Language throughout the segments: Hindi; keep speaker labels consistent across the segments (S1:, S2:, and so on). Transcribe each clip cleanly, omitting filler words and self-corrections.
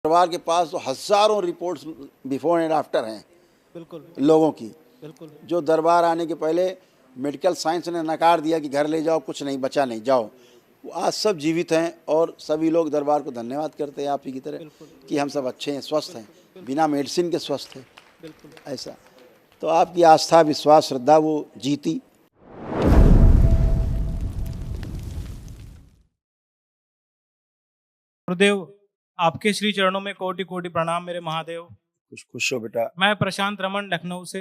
S1: दरबार के पास तो हज़ारों रिपोर्ट्स बिफोर एंड आफ्टर हैं
S2: बिल्कुल
S1: लोगों की,
S2: बिल्कुल
S1: जो दरबार आने के पहले मेडिकल साइंस ने नकार दिया कि घर ले जाओ, कुछ नहीं बचा, नहीं जाओ। वो आज सब जीवित हैं और सभी लोग दरबार को धन्यवाद करते हैं आप ही की तरह
S2: बिल्कुल
S1: कि हम सब अच्छे हैं, स्वस्थ हैं,
S2: बिल्कुल
S1: बिना मेडिसिन के स्वस्थ हैं।
S2: बिल्कुल।
S1: ऐसा तो आपकी आस्था, विश्वास, श्रद्धा वो जीती।
S2: गुरुदेव, आपके श्री चरणों में कोटि कोटि प्रणाम मेरे महादेव।
S1: खुश खुश हो बेटा।
S2: मैं प्रशांत रमन लखनऊ से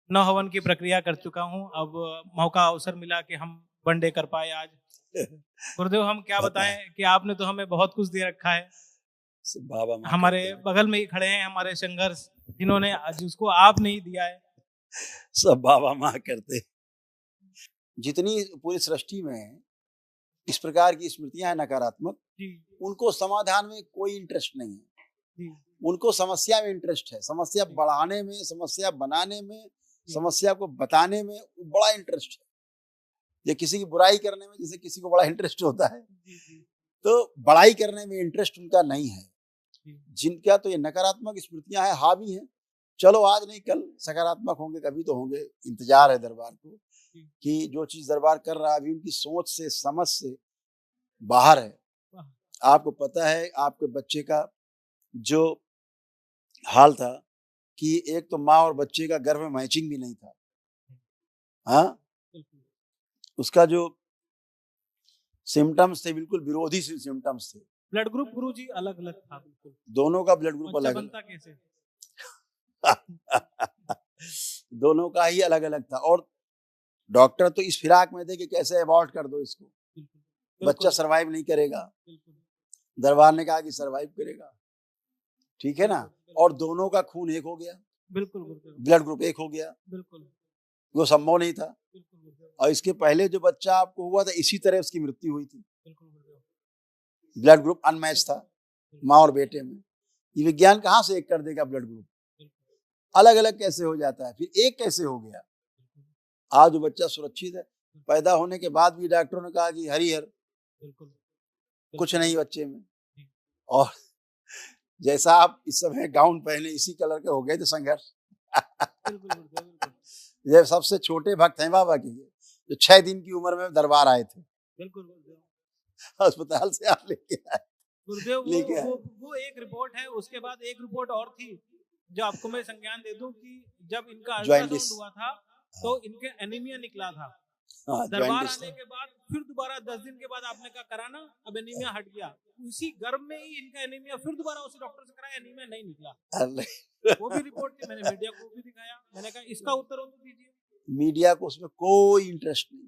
S2: नौ हवन की प्रक्रिया कर चुका हूं। अब मौका अवसर मिला कि हम वनडे कर पाए आज। गुरुदेव, हम क्या
S1: होता है
S2: बताएं कि आपने तो हमें बहुत कुछ दे रखा है।
S1: बाबा माँ
S2: हमारे
S1: करते हैं।
S2: बगल में ही खड़े हैं हमारे संघर्ष, जिन्होंने जिसको आप नहीं दिया है।
S1: सब बाबा माँ करते हैं। जितनी पूरी सृष्टि में इस प्रकार की स्मृतियां हैं नकारात्मक,
S2: जी
S1: उनको समाधान में कोई इंटरेस्ट नहीं है।
S2: जी
S1: उनको समस्या में इंटरेस्ट है, समस्या
S2: जी।
S1: बढ़ाने में, समस्या बनाने में,
S2: जी
S1: समस्या को बताने में बड़ा इंटरेस्ट है। ये किसी की बुराई करने में जैसे किसी को बड़ा इंटरेस्ट होता है,
S2: जी जी
S1: तो बड़ाई करने में इंटरेस्ट उनका नहीं है।
S2: जी।
S1: जिनका तो ये नकारात्मक स्मृतियां हैं, हावी हैं। चलो आज नहीं कल सकारात्मक होंगे, कभी तो होंगे। इंतजार है दरबार को
S2: जी।
S1: कि जो चीज दरबार कर रहा है अभी उनकी सोच से, समझ से बाहर है।
S2: वाह।
S1: आपको पता है आपके बच्चे का जो हाल था कि एक तो माँ और बच्चे का गर्भ में मैचिंग भी नहीं था। हाँ,
S2: बिल्कुल
S1: उसका जो सिम्टम्स थे बिल्कुल विरोधी सिम्टम्स थे।
S2: ब्लड ग्रुप गुरु जी अलग अलग था बिल्कुल।
S1: दोनों का ब्लड ग्रुप
S2: बच्चा
S1: अलग
S2: बनता कैसे?
S1: अलग दोनों का ही अलग अलग था। और डॉक्टर तो इस फिराक में थे कि कैसे अबॉर्ट कर दो इसको,
S2: बिल्कुल
S1: बच्चा
S2: बिल्कुल
S1: सरवाइव नहीं करेगा।
S2: बिल्कुल
S1: दरबार ने कहा कि सरवाइव करेगा, ठीक है ना।
S2: बिल्कुल
S1: और दोनों का खून एक हो गया,
S2: बिल्कुल गुरुदेव
S1: ब्लड ग्रुप एक हो गया,
S2: बिल्कुल
S1: वो संभव नहीं था।
S2: बिल्कुल गुरुदेव
S1: और इसके पहले जो बच्चा आपको हुआ था इसी तरह उसकी मृत्यु हुई थी।
S2: बिल्कुल गुरुदेव
S1: ब्लड ग्रुप अनमैच था माँ और बेटे में। ये विज्ञान कहाँ से एक कर देगा ब्लड ग्रुप? अलग अलग कैसे हो जाता है, फिर एक कैसे हो गया? आज वो बच्चा सुरक्षित है। पैदा होने के बाद भी डॉक्टरों ने कहा कि हरिहर,
S2: बिल्कुल
S1: कुछ नहीं बच्चे में।
S2: जी।
S1: और जैसा आप इस समय गाउन पहने इसी कलर के हो गए थे संघर्ष।
S2: बिल्कुल गुरुदेव बिल्कुल
S1: ये सबसे छोटे भक्त हैं बाबा के, जो 6 दिन की उम्र में दरबार आए थे,
S2: बिल्कुल गुरुदेव
S1: अस्पताल से आप लेके आए।
S2: गुरुदेव वो
S1: लेके आए
S2: वो वो एक रिपोर्ट है। उसके बाद एक रिपोर्ट और थी जो आपको मैं संज्ञान दे दूं कि जब इनका
S1: जॉइंटिस।
S2: अल्ट्रासाउंड हुआ था तो इनके एनीमिया निकला था।
S1: हाँ,
S2: दरबार
S1: जॉइंटिस
S2: आने
S1: था।
S2: के बाद फिर दोबारा 10 दिन के बाद आपने कहा कराना, अब एनीमिया हट गया। उसी गर्भ में ही इनका एनीमिया फिर दोबारा उसी डॉक्टर से कराया, एनीमिया नहीं निकला।
S1: अरे
S2: वो भी रिपोर्ट थी, मैंने मीडिया को भी दिखाया। मैंने कहा इसका उत्तर हो तो दीजिए।
S1: मीडिया को उसमें कोई इंटरेस्ट नहीं है।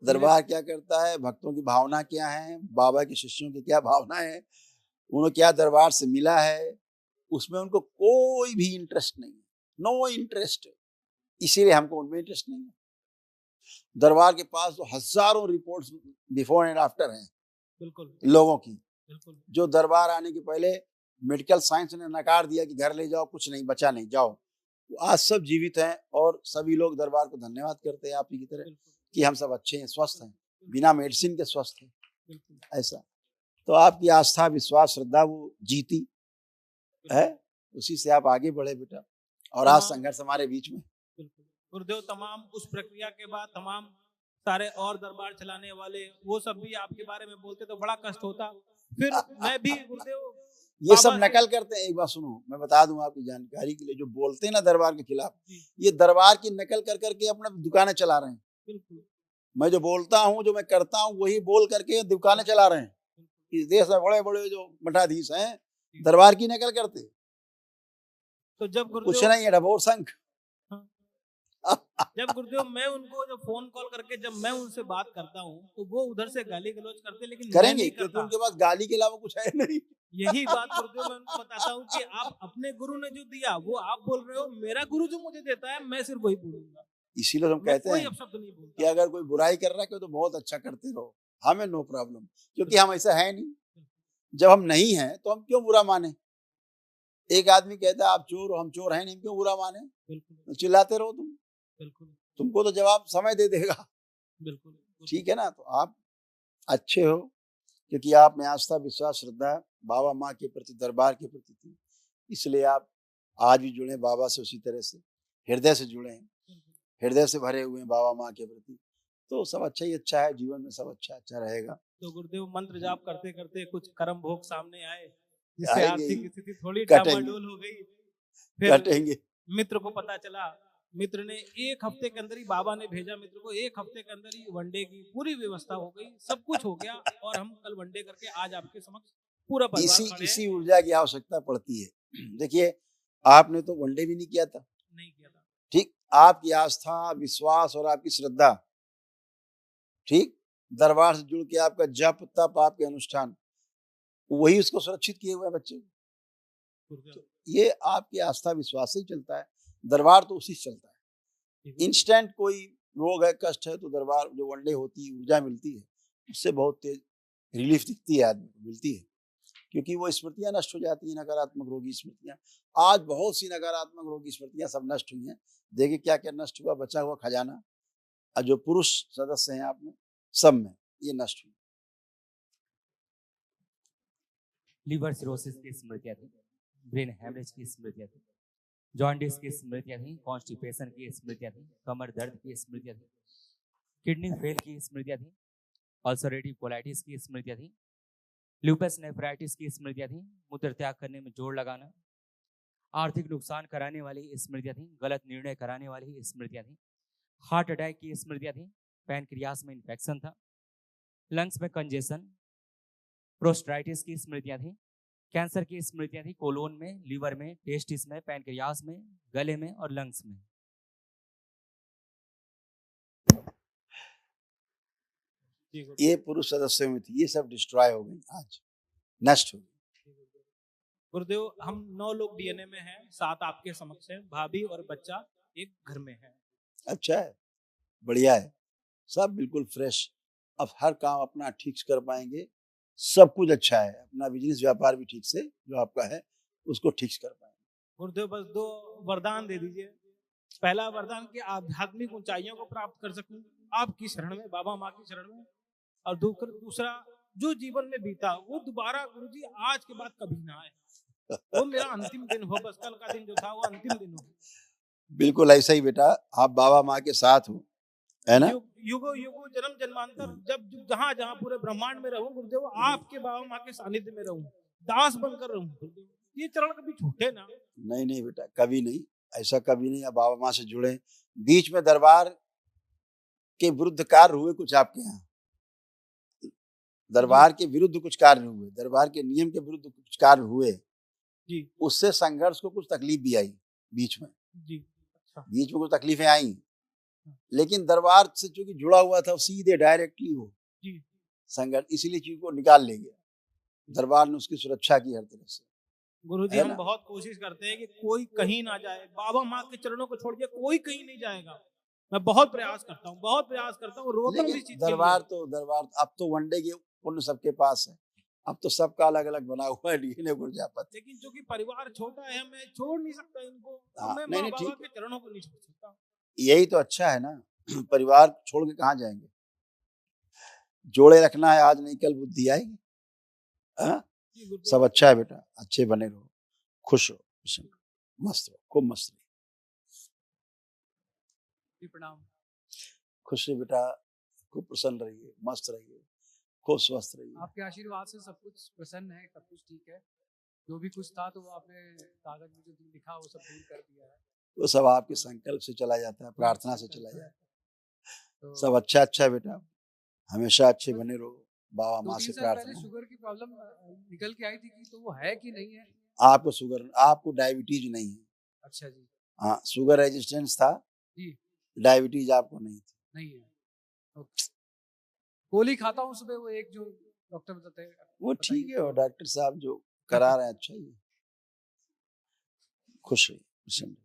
S2: मेरे
S1: दरबार क्या करता है, भक्तों की भावना क्या है, बाबा के शिष्यों की क्या भावना है, उन्हें क्या दरबार से मिला है, उसमें उनको कोई भी इंटरेस्ट नहीं है। No interest. इसीलिए हमको उनमें इंटरेस्ट नहीं है। दरबार के पास तो हजारों रिपोर्ट्स बिफोर एंड आफ्टर हैं
S2: बिल्कुल
S1: लोगों की,
S2: बिल्कुल
S1: जो दरबार आने के पहले मेडिकल साइंस ने नकार दिया कि घर ले जाओ, कुछ नहीं बचा, नहीं जाओ। वो आज सब जीवित हैं और सभी लोग दरबार को धन्यवाद करते हैं आप ही की तरह
S2: बिल्कुल
S1: कि हम सब अच्छे हैं, स्वस्थ हैं, बिना मेडिसिन के स्वस्थ हैं।
S2: बिल्कुल
S1: ऐसा तो आपकी आस्था, विश्वास, श्रद्धा वो जीती है, उसी से आप आगे बढ़े बेटा। और आज संघर्ष हमारे बीच में।
S2: बिल्कुल गुरुदेव, तमाम उस प्रक्रिया के बाद तमाम सारे और दरबार चलाने वाले वो सब भी आपके बारे में बोलते तो बड़ा कष्ट होता। फिर मैं भी गुरुदेव
S1: ये सब
S2: बाबा से
S1: नकल करते हैं। एक बात सुनो, मैं बता दूं आपकी जानकारी के लिए, जो बोलते हैं ना दरबार के खिलाफ,
S2: जी
S1: ये दरबार की नकल कर करके अपना दुकानें चला रहे हैं।
S2: बिल्कुल
S1: मैं जो बोलता हूँ, जो मैं करता हूँ, वही बोल करके दुकानें चला रहे हैं। इस देश में बड़े बड़े जो मठाधीश हैं दरबार की नकल करते,
S2: तो जब
S1: कुछ
S2: गुरुदेव
S1: नहीं है, ढबोर संघ।
S2: जब गुरुदेव मैं उनको जब फोन कॉल करके जब मैं उनसे बात करता हूँ तो वो उधर से गाली गलौज करते, लेकिन मैं
S1: करेंगे
S2: नहीं
S1: क्योंकि
S2: करता।
S1: उनके पास गाली के अलावा कुछ है नहीं।
S2: यही बात गुरुदेव मैं उनको बताता हूँ कि आप अपने गुरु ने जो दिया वो आप बोल रहे हो, मेरा गुरु जो मुझे देता है मैं सिर्फ वही बोलूंगा।
S1: इसीलिए हम
S2: मैं
S1: कहते
S2: कोई
S1: हैं
S2: अपशब्द नहीं
S1: कि
S2: बोलता।
S1: अगर कोई बुराई कर रहा है तो बहुत अच्छा करते रहो, हमें नो प्रॉब्लम, क्योंकि हम ऐसा है नहीं। जब हम नहीं हैं तो हम क्यों बुरा माने? एक आदमी कहता है आप चोर हो, हम चोर हैं नहीं, क्यों बुरा माने?
S2: बिल्कुल
S1: चिल्लाते रहो तुम,
S2: बिल्कुल
S1: तुमको तो जवाब समय दे देगा।
S2: बिल्कुल
S1: ठीक है ना। तो आप अच्छे हो, क्योंकि आप में आस्था, विश्वास, श्रद्धा बाबा माँ के प्रति, दरबार के प्रति थी, इसलिए आप आज भी जुड़े बाबा से उसी तरह से, हृदय से जुड़े हैं, हृदय से भरे हुए हैं बाबा माँ के प्रति। तो सब अच्छा ही अच्छा है, जीवन में सब अच्छा अच्छा रहेगा।
S2: तो गुरुदेव मंत्र जाप करते करते कुछ कर्म भोग सामने आए, जिससे
S1: आएंगे ही,
S2: आर्थिक स्थिति थोड़ी
S1: कटेंगे।
S2: डामाडोल हो गई, फिर
S1: कटेंगे।
S2: मित्र को पता चला, मित्र ने 1 हफ्ते के अंदर ही, बाबा ने भेजा मित्र को, 1 हफ्ते के अंदर ही वनडे की पूरी व्यवस्था हो गई, सब कुछ हो गया, और हम कल वनडे करके आज आपके समक्ष पूरा परिवार खड़े हैं।
S1: इसी ऊर्जा की आवश्यकता पड़ती है। देखिए, आपने तो वनडे भी नहीं किया था,
S2: नहीं किया था,
S1: ठीक, आपकी आस्था, विश्वास और आपकी श्रद्धा, ठीक, दरबार से जुड़ के आपका जप तप, आपके अनुष्ठान, वही उसको सुरक्षित किए हुए बच्चे। तो ये आपकी आस्था विश्वास से ही चलता है, दरबार तो उसी से चलता है। इंस्टेंट कोई रोग है, कष्ट है, तो दरबार जो वनडे होती है, ऊर्जा मिलती है, उससे बहुत तेज रिलीफ दिखती है, आदमी को मिलती है, क्योंकि वो स्मृतियां नष्ट हो जाती हैं, नकारात्मक रोगी स्मृतियां। आज बहुत सी नकारात्मक रोगी स्मृतियां सब नष्ट हुई हैं। देखिए क्या क्या नष्ट हुआ, बचा हुआ खजाना, और जो पुरुष सदस्य हैं आप में, सब में ये नष्ट हुई।
S3: लिवर सिरोसिस की स्मृतियां थी, ब्रेन हेमरेज की स्मृतियां थी, जॉन्डिस की स्मृतियां थी, कॉन्स्टिपेशन की स्मृतियां थी, कमर दर्द की स्मृतियां थी, किडनी फेल की स्मृतियां थी, अल्सरेटिव कोलाइटिस की स्मृतियां थी, ल्यूपस नेफ्राइटिस की स्मृतियां थी, मूत्र त्याग करने में जोर लगाना, आर्थिक नुकसान कराने वाली स्मृतियां थी, गलत निर्णय कराने वाली स्मृतियां थी, हार्ट अटैक की स्मृतियां थी, पैनक्रियास में इन्फेक्शन था, लंग्स में कंजेशन, प्रोस्टाइटिस की स्मृतियां थी, कैंसर की स्मृतियां थी, कोलोन में, लीवर में, टेस्टिस में, पैनक्रियास में, गले में और लंग्स में।
S1: ये पुरुष सदस्यों में थी, ये सब डिस्ट्रॉय हो गई, आज नष्ट हो गई।
S2: गुरुदेव, हम 9 लोग डीएनए में हैं, 7 आपके समक्ष हैं, भाभी और बच्चा एक घर में है।
S1: अच्छा है, बढ़िया है, सब बिल्कुल फ्रेश। अब हर काम अपना ठीक से कर पाएंगे, सब कुछ अच्छा है, अपना बिजनेस व्यापार भी ठीक से जो आपका है उसको ठीक से कर पाएंगे।
S2: गुरुदेव बस 2 वरदान दे दीजिए। पहला वरदान कि आध्यात्मिक ऊंचाइयों को प्राप्त कर सकूं आपकी शरण में, बाबा माँ की शरण में, और दूसरा जो जीवन में बीता वो दोबारा गुरुजी आज के बाद कभी ना आए, वो मेरा अंतिम दिन हो, बस कल का दिन जो था वो अंतिम दिन हो।
S1: बिल्कुल ऐसा ही बेटा, आप बाबा माँ के साथ हो, है ना?
S2: युगो युगो जन्म जन्मांतर जब जहाँ जहाँ पूरे ब्रह्मांड में रहूं गुरुदेव, आपके बाबा माँ के सानिध्य में रहूं, दास बनकर रहूं गुरुदेव, ये चरण कभी छूटे ना।
S1: नहीं नहीं बेटा, कभी नहीं, ऐसा कभी नहीं। आप बाबा माँ से जुड़े। बीच में दरबार के विरुद्ध कार्य हुए कुछ आपके यहाँ, दरबार के विरुद्ध कुछ कार्य हुए, दरबार के नियम के विरुद्ध कुछ कार्य हुए
S2: जी,
S1: उससे संघर्ष को कुछ तकलीफ भी आई बीच में
S2: जी, अच्छा,
S1: बीच में कुछ तकलीफें आई, लेकिन दरबार से चूंकि जुड़ा हुआ था, सीधे डायरेक्टली वो
S2: जी,
S1: संघर्ष, इसीलिए चीज को निकाल ले गया, दरबार ने उसकी सुरक्षा की हर तरह से।
S2: गुरुजी हम बहुत कोशिश करते हैं कि कोई कहीं ना जाए, बाबा माँ के चरणों को छोड़ के कोई कहीं नहीं जाएगा। मैं बहुत प्रयास करता हूँ, बहुत प्रयास करता हूँ, रोकन भी चीज
S1: दरबार अब तो वनडे के पुण्य सबके पास है, अब तो सबका अलग अलग बना हुआ है डीएनए गुरजापत।
S2: लेकिन चूंकि परिवार छोटा है, मैं छोड़ नहीं सकता इनको,
S1: हाँ,
S2: मैं
S1: नहीं,
S2: बाबा के चरणों को नहीं छोड़ सकता।
S1: यही तो अच्छा है ना, परिवार छोड़ के कहाँ जाएंगे, जोड़े रखना है, आज नहीं कल बुद्धि आएगी। सब अच्छा है बेटा, अच्छे बने रहो, खुश रहो, मस्त रहो, खूब मस्त रहिए।
S2: प्रणाम।
S1: खुश रहिए बेटा, खूब प्रसन्न रहिए, मस्त रहिए, खूब स्वस्थ रहिए।
S4: आपके आशीर्वाद से सब कुछ प्रसन्न है, सब कुछ ठीक है। जो भी कुछ था तो वो आपने कागज में जो लिखा वो सब दूर कर दिया है।
S1: वो सब आपके संकल्प से चला जाता है, प्रार्थना से चला जाता है। तो सब अच्छा अच्छा है बेटा, हमेशा अच्छे बने रहो, बाबा माँ से प्रार्थना।
S4: शुगर की प्रॉब्लम निकल के आई थी कि तो वो है कि नहीं है?
S1: आपको शुगर, आपको डायबिटीज नहीं है।
S4: अच्छा जी।
S1: हाँ, शुगर रेजिस्टेंस था जी, डायबिटीज आपको नहीं थी।
S4: नहीं है। गोली खाता हूँ सुबह, वो एक जो डॉक्टर बताते हैं
S1: वो ठीक है, और डॉक्टर साहब जो करा रहे हैं अच्छा ही। खुश रहिए, प्रसन्न।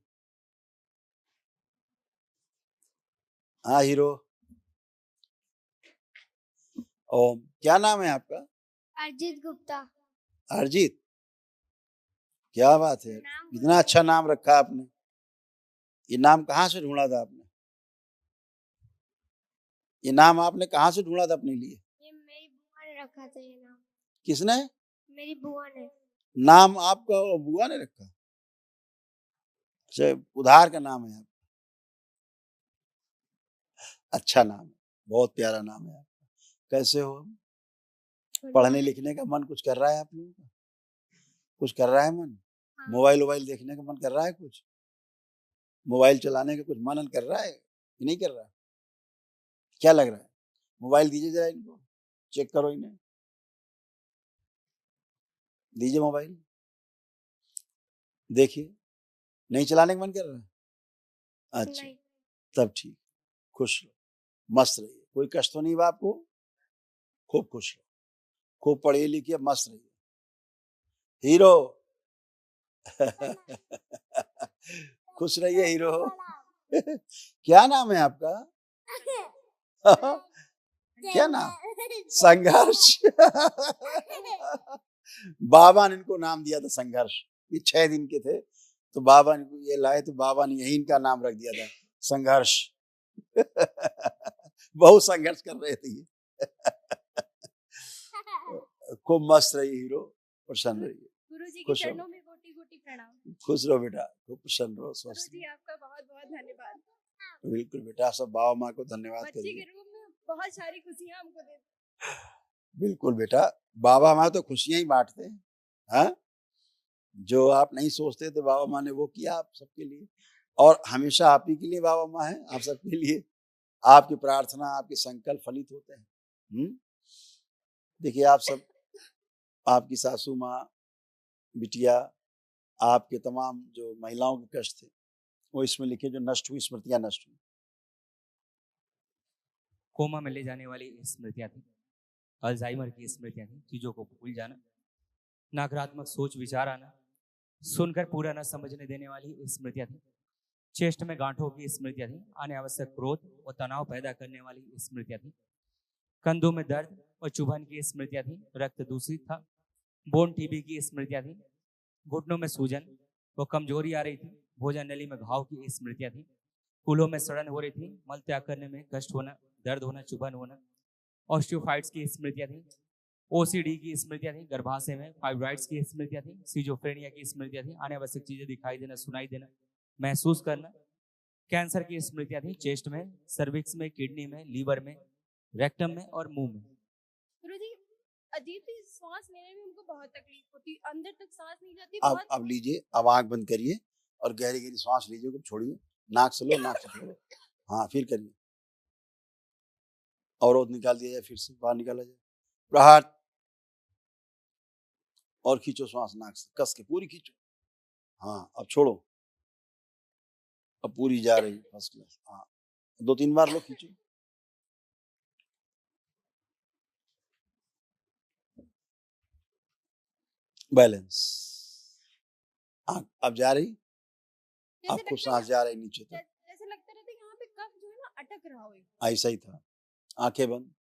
S1: हाँ हीरो, ओम, क्या नाम है आपका?
S5: अर्जित गुप्ता।
S1: अर्जित, क्या बात है, इतना अच्छा नाम रखा आपने। ये नाम कहाँ से ढूंढा था आपने? ये नाम आपने कहाँ से ढूंढा था अपने लिए?
S5: ये मेरी बुआ ने रखा था ये नाम।
S1: किसने?
S5: मेरी बुआ ने।
S1: नाम आपका बुआ ने रखा? अच्छा, उधार का नाम है आपका। अच्छा नाम है, बहुत प्यारा नाम है आपका। कैसे हो? पढ़ने लिखने का मन कुछ कर रहा है आप लोगों का? कुछ कर रहा है मन?
S5: हाँ।
S1: मोबाइल वोबाइल देखने का मन कर रहा है? कुछ मोबाइल चलाने का कुछ मन कर रहा है कि नहीं कर रहा? क्या लग रहा है? मोबाइल दीजिए जरा इनको, चेक करो इन्हें, दीजिए मोबाइल, देखिए। नहीं चलाने का मन कर रहा है? अच्छा,
S5: नहीं।
S1: तब ठीक, खुश रहो, मस्त रहिए, कोई कष्ट तो नहीं हुआ आपको? खूब खुश रहो, खूब पढ़िए लिखिए, मस्त रहिए, हीरो। खुश रहिए हीरो। क्या नाम है आपका? क्या नाम? संघर्ष। बाबा ने इनको नाम दिया था संघर्ष। ये 6 दिन के थे तो बाबा ने ये लाए, तो बाबा ने यही इनका नाम रख दिया था, संघर्ष। बहुत संघर्ष कर रहे थे ये। खूब मस्त रहिए हीरो, प्रसन्न रहिए।
S5: गुरुजी के चरणों में कोटि-कोटि प्रणाम।
S1: खुश रहो बेटा, खूब प्रसन्न रहो, स्वस्थ।
S5: गुरुजी आपका बहुत-बहुत धन्यवाद।
S1: बिल्कुल बेटा, सब बाबा माँ को धन्यवाद
S5: बच्चे
S1: करिए।
S5: के रूप में बहुत सारी खुशियां हमको देते।
S1: बिल्कुल बेटा, बाबा माँ तो खुशियां ही बांटते हैं। हाँ, जो आप नहीं सोचते थे बाबा माँ ने वो किया आप सबके लिए, और हमेशा आप ही के लिए बाबा माँ है, आप सबके लिए। आपकी प्रार्थना, आपके संकल्प फलित होते हैं। देखिए आप सब, आपकी सासू माँ, बिटिया, आपके तमाम जो महिलाओं के कष्ट थे वो इसमें लिखे, जो नष्ट हुई स्मृतियां नष्ट हुई।
S3: कोमा में ले जाने वाली स्मृतियां थी, अल्जाइमर की स्मृतियां थी, चीजों को भूल जाना, नकारात्मक सोच विचार आना, सुनकर पूरा न समझने देने वाली स्मृतियां थी, चेस्ट में गांठों की स्मृतियां थी, अनावश्यक क्रोध और तनाव पैदा करने वाली स्मृतियां थी, कंधों में दर्द और चुभन की स्मृतियां थी, रक्त दूषित था, बोन टीबी की स्मृतियां थी, घुटनों में सूजन व कमजोरी आ रही थी, भोजन नली में घाव की स्मृतियां थी, कूल्हों में सड़न हो रही थी, मल त्याग करने में कष्ट होना, दर्द होना, चुभन होना, ऑस्टियोफाइट्स की स्मृतियां थी, ओसीडी की स्मृतियां थी, गर्भाशय में फाइब्राइड्स की स्मृतियां थी, सीजोफ्रेनिया की स्मृतियां थी, अनावश्यक चीजें दिखाई देना, सुनाई देना, महसूस करना, कैंसर की स्मृतियां थी, चेस्ट में, सर्विक्स में, किडनी में, लीवर में, रेक्टम में और मुंह में।
S5: गुरुजी अजीब सी सांस लेने में हमको बहुत तकलीफ होती, अंदर तक सांस नहीं जाती।
S1: अब लीजिए, अब आंख बंद करिए और गहरी गहरी सांस लीजिए, को छोड़िए, नाक से लो, नाक से छोड़ो। हाँ, फिर करिए, अवरोध निकाल दिया जाए, फिर से बाहर निकाला जाए, प्रहार, और खींचो सांस नाक से, कस के पूरी खींचो। हाँ, अब छोड़ो, अब पूरी जा रही, फर्स्ट क्लास। हाँ, 2-3 बार लो, खींचो। बैलेंस। अब जा रही, अब खूब सांस जा रही नीचे तक।
S5: जैसे लगता रहता है यहाँ पे कफ जो है ना अटक रहा हो।
S1: ऐसा ही था। आंखें बंद,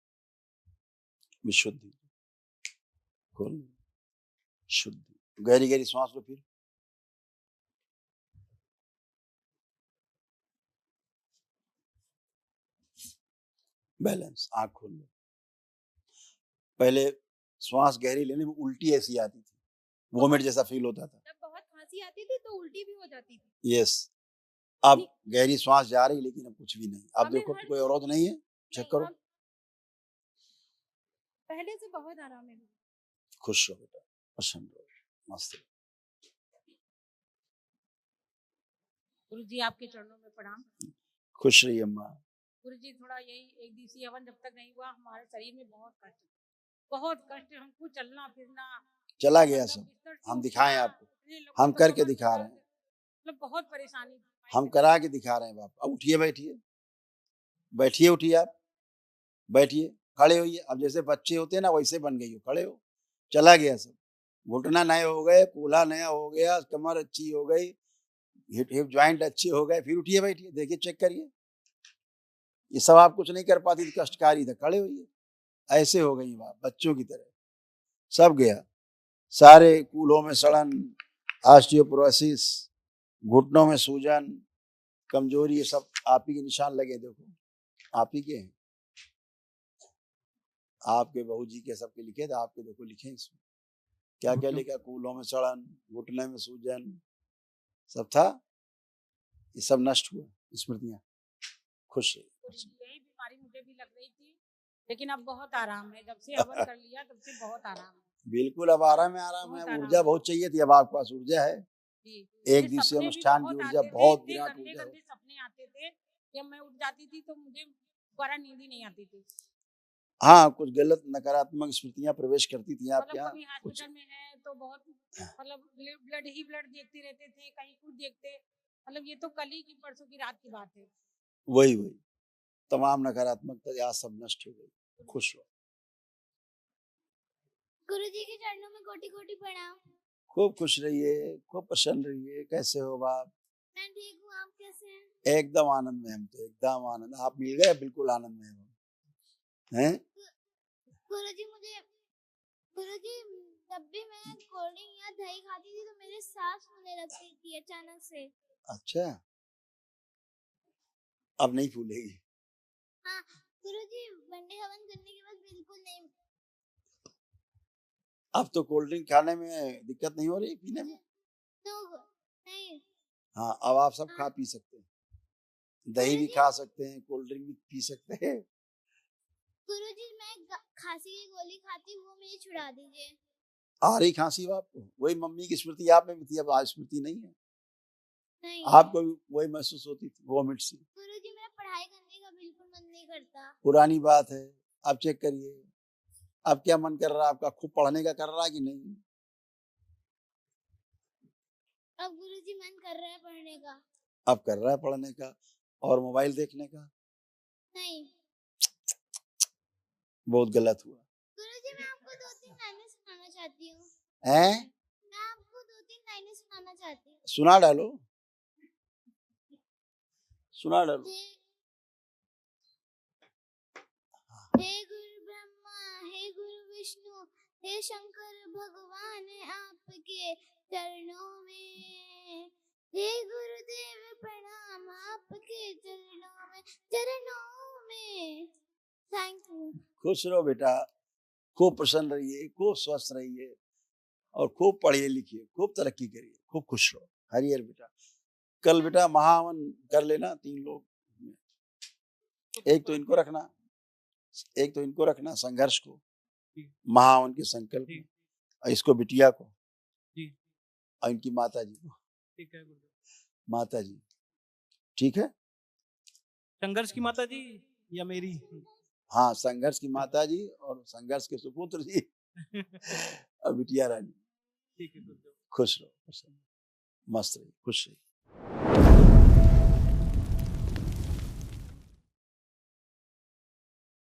S1: विशुद्धि, खोल, शुद्धि, गहरी गहरी सांस लो, फिर बैलेंस, आंख खोल लो। पहले श्वास गहरी लेने में उल्टी ऐसी आती थी, वोमिट जैसा फील होता था।
S5: जब बहुत खांसी आती थी तो उल्टी भी हो जाती थी।
S1: यस, अब गहरी श्वास जा रही, लेकिन अब कुछ भी नहीं। अब देखो कोई अवरोध नहीं है, चेक करो।
S5: पहले से बहुत आराम है।
S1: खुश रहो बेटा, प्रसन्न रहो, मस्त रहो।
S6: गुरुजी आपके चरणों में प्रणाम।
S1: खुश रहिए अम्मा।
S6: गुरुजी थोड़ा यही एक दिवसीय हवन जब तक नहीं हुआ, हमारे शरीर में बहुत कष्ट, हमको चलना फिरना
S1: चला गया सब, हम दिखाएं आपको, हम करके दिखा रहे हैं,
S6: मतलब बहुत परेशानी,
S1: हम करा के दिखा रहे हैं बाप। अब उठिए, बैठिए, बैठिए, उठिए, आप बैठिए, खड़े होइए। अब जैसे बच्चे होते हैं ना, वैसे बन गई हो, खड़े हो। चला गया सब, घुटना नए हो गए, कूल्हा नया हो गया, कमर अच्छी हो गई, हिप ज्वाइंट अच्छे हो गए। फिर उठिए, बैठिए, देखिए, चेक करिए। ये सब आप कुछ नहीं कर पाती थी, कष्टकारी था। खड़े होइए, ऐसे हो गई बाप, बच्चों की तरह। सब गया, सारे कूल्हों में सड़न, ऑस्टियोपोरोसिस, घुटनों में सूजन, कमजोरी, ये सब आप ही के निशान लगे। देखो, आप ही के हैं। आपके बहू जी के सबके लिखे थे, आपके देखो लिखे हैं इसमें। क्या क्या लिखा, कूलों में सड़न, घुटने में सूजन, सब था। ये सब नष्ट हुआ, स्मृतियां। खुश है।
S6: यही बीमारी मुझे भी लग रही थी, लेकिन अब बहुत आराम है। जब से हवन कर लिया तब से बहुत आराम है।
S1: बिल्कुल अब आराम है, आराम है।
S6: बहुत आराम
S1: ऊर्जा
S6: है।
S1: बहुत चाहिए थी, अब आपके पास ऊर्जा है।
S6: जी।
S1: एक
S6: मुझे
S1: दिवसीय
S6: सपने भी
S1: अनुष्ठान की
S6: बहुत
S1: ऊर्जा
S6: आते थे,
S1: बहुत
S6: इतने
S1: विराट
S6: गंदे
S1: ऊर्जा है।
S6: गंदे सपने आते थे, जब मैं उठ जाती थी तो मुझे दोबारा नींद ही नहीं आती थी।
S1: हाँ, कुछ गलत नकारात्मक स्मृतियां प्रवेश करती थी आपके
S6: मतलब
S1: यहाँ।
S6: कभी
S1: कुछ
S6: हॉस्पिटल में है तो बहुत मतलब ब्लड ही ब्लड देखते रहते थे, कहीं कुछ देखते। मतलब ये तो कल ही की परसों की रात की बात है।
S1: वही तमाम नकारात्मकता आज सब नष्ट हो गई। खुश हो।
S5: गुरुजी के चरणों में कोटि कोटि प्रणाम।
S1: खूब खुश रहिए, खूब प्रसन्न रहिए। कैसे हो बाप?
S5: मैं ठीक हूँ, आप कैसे हैं?
S1: एकदम आनंद में, हम तो एकदम आनंद। आप मिल गए, बिल्कुल आनंद में हैं।
S5: गुरुजी जब भी मैं कोल्ड ड्रिंक या दही खाती थी तो मेरे सांस फूलने लगती थी अचानक से।
S1: अच्छा, अब नहीं फूलेगी।
S5: हाँ गुरुजी, वनडे हवन करने के बाद बिल्कुल नहीं।
S1: अब तो कोल्ड ड्रिंक खाने में दिक्कत नहीं हो रही, पीने में?
S5: तो नहीं।
S1: हाँ, अब आप सब खा पी सकते हैं। दही भी खा सकते हैं, कोल्ड ड्रिंक भी पी सकते हैं।
S5: गुरुजी, मैं खांसी की गोली खाती, वो मुझे छुड़ा दीजिए।
S1: आ रही खांसी आपको? वही मम्मी की स्मृति आप में भी थी, अब आज स्मृति नहीं है।
S5: नहीं।
S1: आपको भी वही महसूस होती थी, वॉमिट सी।
S5: गुरुजी, मेरा पढ़ाई करने का बिल्कुल मन नहीं करता।
S1: पुरानी बात है, अब चेक करिए। अब क्या मन कर रहा है आपका? खूब पढ़ने का कर रहा है कि नहीं?
S5: अब गुरुजी मन कर रहा है पढ़ने का।
S1: अब कर रहा है पढ़ने का। और मोबाइल देखने का?
S5: नहीं।
S1: बहुत गलत हुआ।
S5: गुरुजी, मैं आपको 2-3 लाइनें सुनाना चाहती हूँ।
S1: हैं?
S5: मैं आपको 2-3 लाइनें सुनाना चाहती हूँ।
S1: सुना डालो, सुना डालो।
S5: हे गुरु ब्रह्मा, हे गुरु विष्णु, हे शंकर भगवान, आपके चरणों में। हे गुरुदेव प्रणाम, आपके चरणों में। Thank you.
S1: खुश रहो बेटा, खूब प्रसन्न रहिए, खूब स्वस्थ रहिए, और खूब पढ़िए लिखिए, खूब तरक्की करिए, खूब खुश रहो। हरिहर बेटा। कल बेटा महावन कर लेना 3 लोग। एक तो इनको रखना संघर्ष को, महावन के संकल्प में, और इसको बिटिया को, और इनकी माता जी को।
S2: ठीक है गुरुदेव।
S1: माता जी, ठीक है?
S2: संघर्ष की माता जी या मेरी?
S1: हाँ, संघर्ष की माता जी और संघर्ष के सुपुत्र जी और बिटिया रानी।
S2: ठीक है गुरुदेव।
S1: खुश रहो, मस्त रहिए, खुश रहिए।